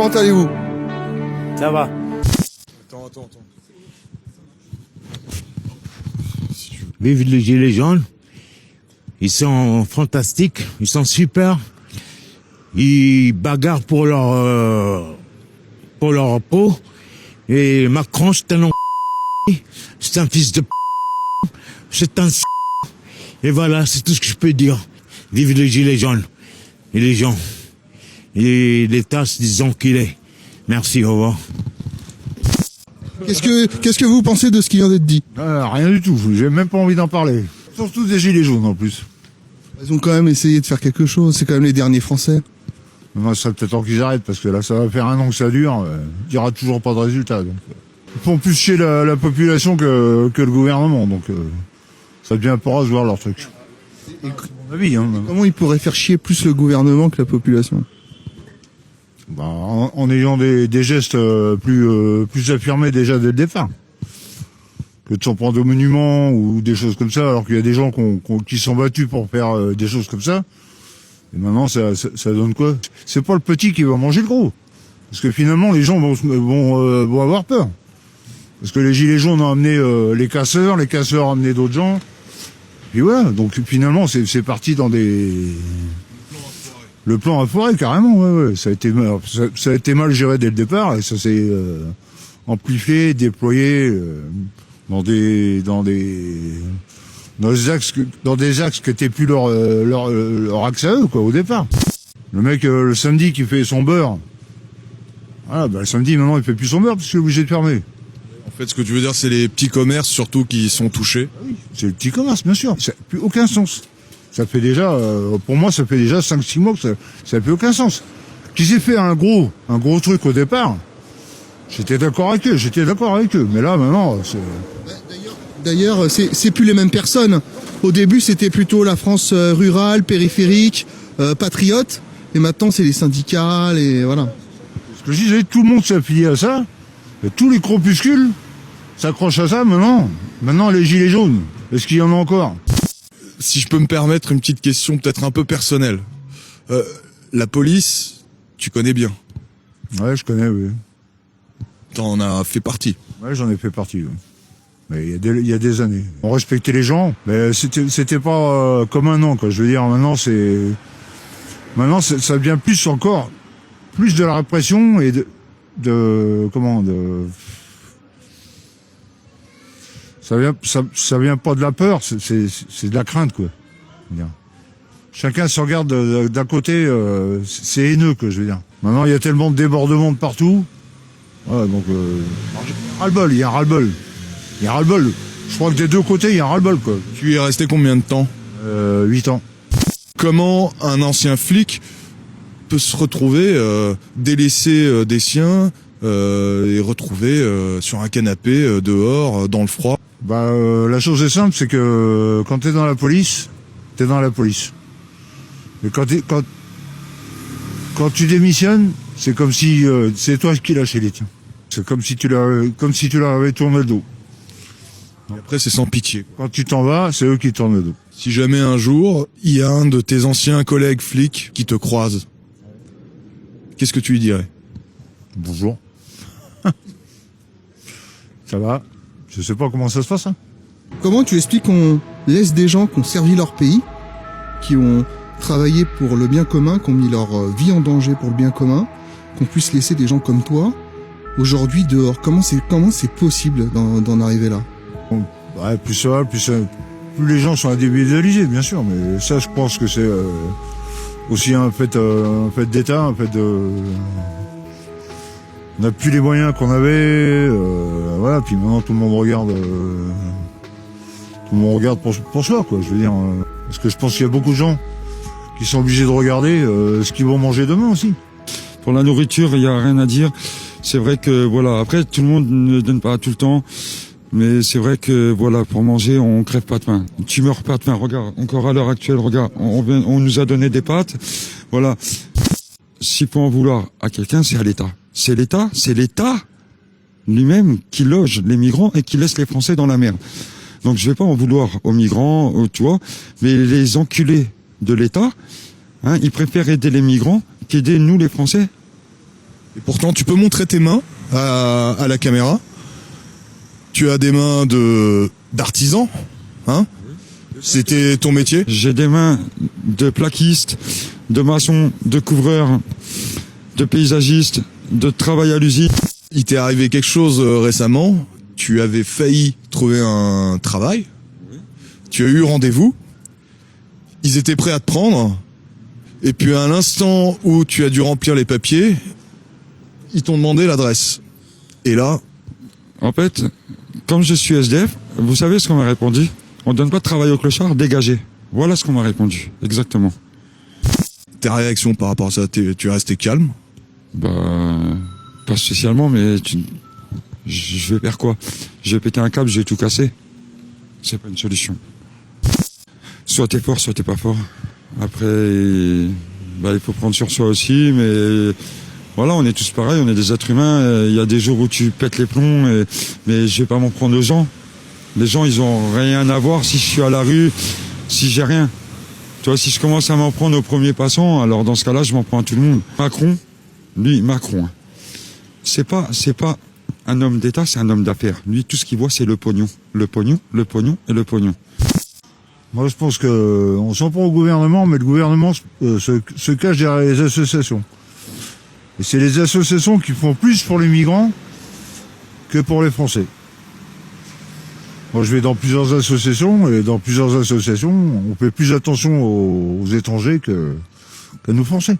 comment allez-vous? Ça va. Attends. Vive les gilets jaunes. Ils sont fantastiques, ils sont super. Ils bagarrent pour leur peau. Et Macron, c'est un c'est un fils de c'est un et voilà, c'est tout ce que je peux dire. Vive les gilets jaunes. Et les gens. Et l'État, c'est des enculés. Merci, au revoir. Qu'est-ce que vous pensez de ce qui vient d'être dit? Rien du tout, j'ai même pas envie d'en parler. Surtout des gilets jaunes en plus. Ils ont quand même essayé de faire quelque chose, c'est quand même les derniers Français. Moi, ça serait peut-être temps qu'ils arrêtent, parce que là, ça va faire 1 an que ça dure, il n'y aura toujours pas de résultat. Donc. Ils font plus chier la population que le gouvernement, donc ça devient pas à se voir leur truc. À mon avis, hein. Comment ils pourraient faire chier plus le gouvernement que la population? Bah, en ayant des gestes plus affirmés déjà dès le départ. Que de s'en prendre au monument ou des choses comme ça, alors qu'il y a des gens qui sont battus pour faire des choses comme ça. Et maintenant, ça donne quoi? C'est pas le petit qui va manger le gros. Parce que finalement, les gens vont avoir peur. Parce que les gilets jaunes ont amené les casseurs ont amené d'autres gens. Et voilà, donc finalement, c'est parti dans le plan à foirer, carrément, ouais. Ça a été mal géré dès le départ, et ça s'est amplifié, déployé dans des axes qui étaient plus leur axe à eux, quoi, au départ. Le mec, le samedi, qui fait son beurre, voilà, bah, le samedi, maintenant, il fait plus son beurre, parce qu'il est obligé de fermer. En fait, ce que tu veux dire, c'est les petits commerces, surtout, qui sont touchés. Oui, c'est le petit commerce, bien sûr. Ça n'a plus aucun sens. Ça fait déjà, pour moi, ça fait déjà 5-6 mois que ça n'a plus aucun sens. Qu'ils aient fait un gros truc au départ, j'étais d'accord avec eux. Mais là, maintenant, c'est... D'ailleurs, c'est plus les mêmes personnes. Au début, c'était plutôt la France rurale, périphérique, patriote. Et maintenant, c'est les syndicats, voilà. Ce que je disais, tout le monde s'est affilié à ça. Et tous les corpuscules s'accrochent à ça maintenant. Maintenant, les gilets jaunes, est-ce qu'il y en a encore? Si je peux me permettre une petite question peut-être un peu personnelle. La police, tu connais bien. Ouais, je connais, oui. T'en as fait partie. Ouais, j'en ai fait partie, oui. Mais il y a des années. On respectait les gens, mais c'était pas comme maintenant, quoi. Je veux dire, maintenant, ça devient plus de la répression et ça vient pas de la peur, c'est de la crainte, quoi. Chacun se regarde d'un côté, c'est haineux, quoi, je veux dire. Maintenant, il y a tellement de débordements de partout. Voilà, donc, ras-le-bol, il y a un ras-le-bol. Je crois que des deux côtés, il y a un ras-le-bol, quoi. Tu y es resté combien de temps? 8 ans. Comment un ancien flic peut se retrouver délaissé des siens et retrouvé sur un canapé dehors, dans le froid? Bah, la chose est simple, c'est que quand t'es dans la police, t'es dans la police. Mais quand tu démissionnes, c'est comme si c'est toi qui lâchais les tiens. C'est comme si tu leur avais tourné le dos. Et après, c'est sans pitié. Quand tu t'en vas, c'est eux qui tournent le dos. Si jamais un jour, il y a un de tes anciens collègues flics qui te croise, qu'est-ce que tu lui dirais? Bonjour. Ça va? Je sais pas comment ça se passe, hein. Comment tu expliques qu'on laisse des gens qui ont servi leur pays, qui ont travaillé pour le bien commun, qui ont mis leur vie en danger pour le bien commun, qu'on puisse laisser des gens comme toi aujourd'hui dehors? Comment c'est possible d'en arriver là? Ouais, plus les gens sont individualisés, bien sûr, mais ça, je pense que c'est aussi un fait d'État, un fait de... On n'a plus les moyens qu'on avait, voilà, puis maintenant tout le monde regarde pour soi, quoi, je veux dire. Parce que je pense qu'il y a beaucoup de gens qui sont obligés de regarder ce qu'ils vont manger demain aussi. Pour la nourriture, il n'y a rien à dire. C'est vrai que, voilà, après, tout le monde ne donne pas tout le temps. Mais c'est vrai que, voilà, pour manger, on crève pas de faim. Tu meurs pas de faim. Regarde, encore à l'heure actuelle, regarde, on nous a donné des pâtes. Voilà. S'il faut en vouloir à quelqu'un, c'est à l'État. C'est l'État lui-même qui loge les migrants et qui laisse les Français dans la merde. Donc je vais pas en vouloir aux migrants, tu vois, mais les enculés de l'État, ils préfèrent aider les migrants qu'aider nous les Français. Et pourtant, tu peux montrer tes mains à la caméra. Tu as des mains d'artisan, hein? C'était ton métier? J'ai des mains de plaquiste, de maçon, de couvreur, de paysagiste, de travail à l'usine. Il t'est arrivé quelque chose récemment. Tu avais failli trouver un travail. Tu as eu rendez-vous. Ils étaient prêts à te prendre. Et puis à l'instant où tu as dû remplir les papiers, ils t'ont demandé l'adresse. Et là... En fait, comme je suis SDF, vous savez ce qu'on m'a répondu? On donne pas de travail au clochard, dégagez. Voilà ce qu'on m'a répondu, exactement. Tes réactions par rapport à ça, tu es resté calme? Bah, pas spécialement, mais je vais faire quoi? Je vais péter un câble, je vais tout casser. C'est pas une solution. Soit t'es fort, soit t'es pas fort. Après, bah, il faut prendre sur soi aussi, mais voilà, on est tous pareils, on est des êtres humains. Il y a des jours où tu pètes les plombs, mais je vais pas m'en prendre aux gens. Les gens, ils ont rien à voir si je suis à la rue, si j'ai rien. Tu vois, si je commence à m'en prendre aux premiers passants, alors dans ce cas-là, je m'en prends à tout le monde. Macron, lui, Macron, hein. C'est pas un homme d'État, c'est un homme d'affaires. Lui, tout ce qu'il voit, c'est le pognon. Le pognon, le pognon et le pognon. Moi, je pense que on s'en prend au gouvernement, mais le gouvernement se cache derrière les associations. Et c'est les associations qui font plus pour les migrants que pour les Français. Moi, je vais dans plusieurs associations, et dans plusieurs associations, on fait plus attention aux étrangers qu'à nous Français.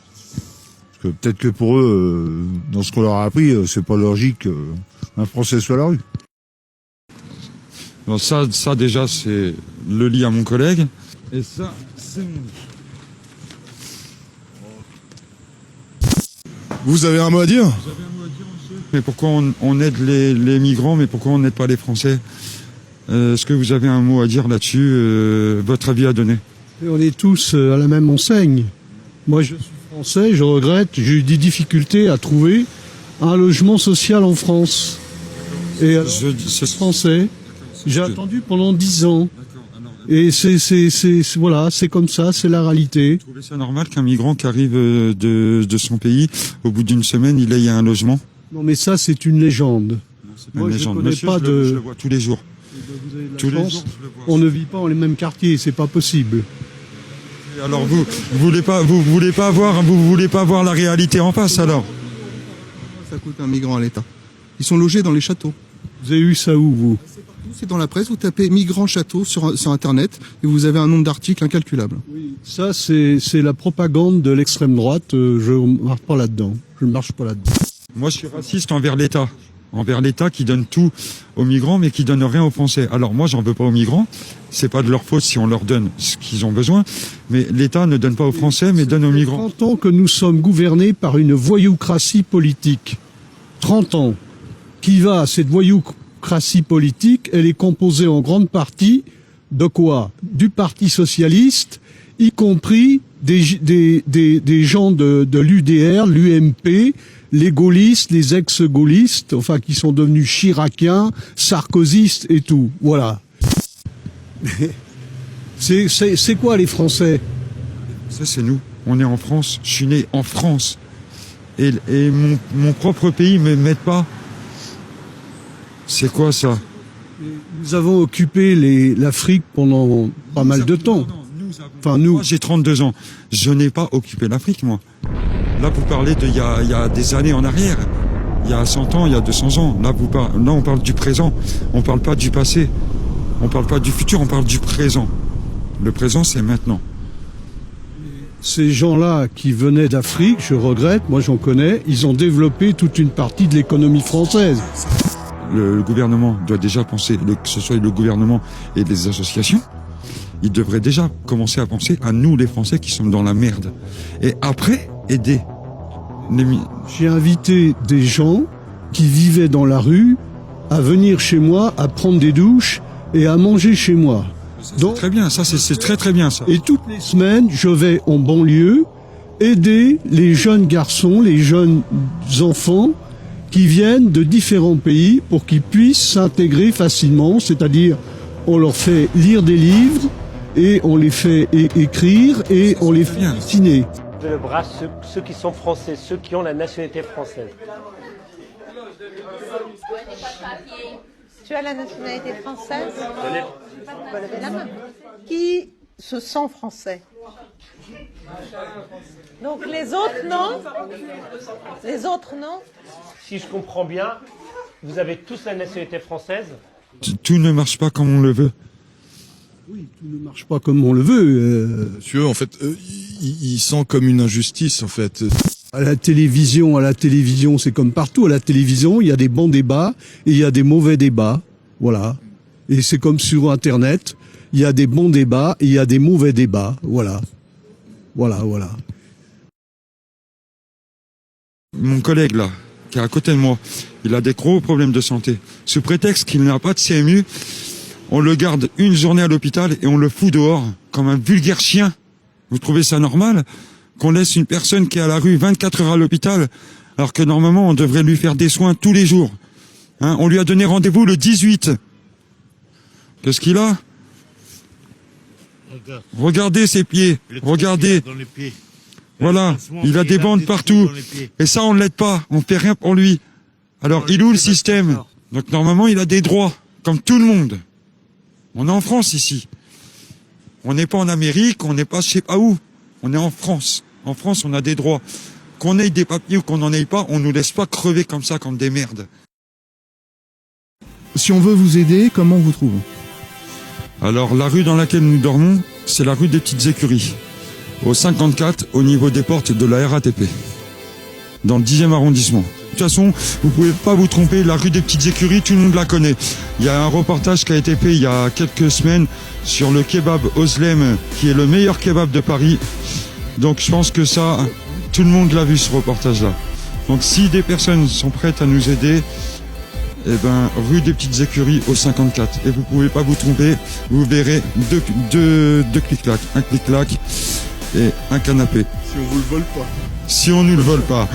Parce que peut-être que pour eux, dans ce qu'on leur a appris, c'est pas logique qu'un Français soit à la rue. Donc ça déjà, c'est le lit à mon collègue. Et ça, c'est mon lit. Vous avez un mot à dire? Mais pourquoi on aide les migrants, mais pourquoi on n'aide pas les Français? Est-ce que vous avez un mot à dire là-dessus, votre avis à donner? Et on est tous à la même enseigne. Moi, je suis français, je regrette, j'ai eu des difficultés à trouver un logement social en France. Et alors, je suis français, j'ai attendu pendant 10 ans. Et voilà, c'est comme ça, c'est la réalité. Vous trouvez ça normal qu'un migrant qui arrive de son pays, au bout d'une semaine, il ait un logement? Non, mais ça, c'est une légende. Moi, je ne connais pas de... Je le vois tous les jours. Tous les jours, on ne vit pas dans les mêmes quartiers, c'est pas possible. Et alors vous voulez pas voir la réalité en face alors? Ça coûte un migrant à l'État. Ils sont logés dans les châteaux. Vous avez eu ça où, vous? C'est dans la presse, vous tapez migrants châteaux sur Internet et vous avez un nombre d'articles incalculable. Oui, ça c'est la propagande de l'extrême droite, je ne marche pas là-dedans. Moi je suis raciste envers l'État qui donne tout aux migrants mais qui donne rien aux Français. Alors moi j'en veux pas aux migrants, c'est pas de leur faute si on leur donne ce qu'ils ont besoin, mais l'État ne donne pas aux Français mais donne aux migrants. 30 ans que nous sommes gouvernés par une voyoucratie politique. 30 ans. Qui va, cette voyoucratie politique, elle est composée en grande partie de quoi? Du Parti socialiste, y compris des gens de l'UDR, l'UMP, les gaullistes, les ex-gaullistes, enfin qui sont devenus chiraciens, sarkozystes et tout. Voilà. C'est quoi les Français? Ça c'est nous. On est en France. Je suis né en France. Et mon propre pays me met pas. C'est quoi ça? Nous avons occupé l'Afrique pendant pas mal de temps. Enfin, nous. Moi, j'ai 32 ans. Je n'ai pas occupé l'Afrique, moi. Là, vous parlez il y a des années en arrière. Il y a 100 ans, il y a 200 ans. Là, on parle du présent. On parle pas du passé. On parle pas du futur, on parle du présent. Le présent, c'est maintenant. Ces gens-là qui venaient d'Afrique, je regrette, moi j'en connais, ils ont développé toute une partie de l'économie française. Le gouvernement doit déjà penser, que ce soit le gouvernement et les associations, ils devraient déjà commencer à penser à nous les Français qui sommes dans la merde. Et après, aider. J'ai invité des gens qui vivaient dans la rue à venir chez moi, à prendre des douches et à manger chez moi. Donc, très bien, ça c'est très très bien ça. Et toutes les semaines, je vais en banlieue aider les jeunes garçons, les jeunes enfants qui viennent de différents pays pour qu'ils puissent s'intégrer facilement, c'est-à-dire on leur fait lire des livres et on les fait écrire et on les fait dessiner. Levez le bras, ceux qui sont français, ceux qui ont la nationalité française. Tu as la nationalité française? On peut lever la main. Qui se sent français? Donc les autres non? Les autres non? Si je comprends bien, vous avez tous la nationalité française? Tout ne marche pas comme on le veut. Oui, tout ne marche pas comme on le veut. Monsieur, en fait, il sent comme une injustice, en fait. À la télévision, c'est comme partout. À la télévision, il y a des bons débats et il y a des mauvais débats. Voilà. Et c'est comme sur Internet. Il y a des bons débats et il y a des mauvais débats. Voilà. Voilà. Mon collègue, là, qui est à côté de moi, il a des gros problèmes de santé. Sous prétexte qu'il n'a pas de CMU, on le garde une journée à l'hôpital et on le fout dehors comme un vulgaire chien. Vous trouvez ça normal qu'on laisse une personne qui est à la rue 24 heures à l'hôpital alors que normalement on devrait lui faire des soins tous les jours, hein? On lui a donné rendez-vous le 18. Qu'est-ce qu'il a? Regardez ses pieds. Regardez. Voilà. Il a des bandes partout. Et ça, on ne l'aide pas. On fait rien pour lui. Alors, il est où le système? Donc, normalement, il a des droits. Comme tout le monde. On est en France, ici. On n'est pas en Amérique. On n'est pas je sais pas où. On est en France. En France, on a des droits. Qu'on ait des papiers ou qu'on n'en ait pas, on nous laisse pas crever comme ça, comme des merdes. Si on veut vous aider, comment on vous trouve? Alors, la rue dans laquelle nous dormons, c'est la rue des Petites Écuries. Au 54, au niveau des portes de la RATP. Dans le 10e arrondissement. De toute façon, vous pouvez pas vous tromper, la rue des Petites Écuries, tout le monde la connaît. Il y a un reportage qui a été fait il y a quelques semaines sur le kebab Oslem, qui est le meilleur kebab de Paris. Donc je pense que ça, tout le monde l'a vu, ce reportage-là. Donc si des personnes sont prêtes à nous aider, eh ben, rue des Petites Écuries au 54. Et vous pouvez pas vous tromper, vous verrez deux clic-clac. Un clic-clac et un canapé. Si on vous le vole pas. Si on nous le vole pas.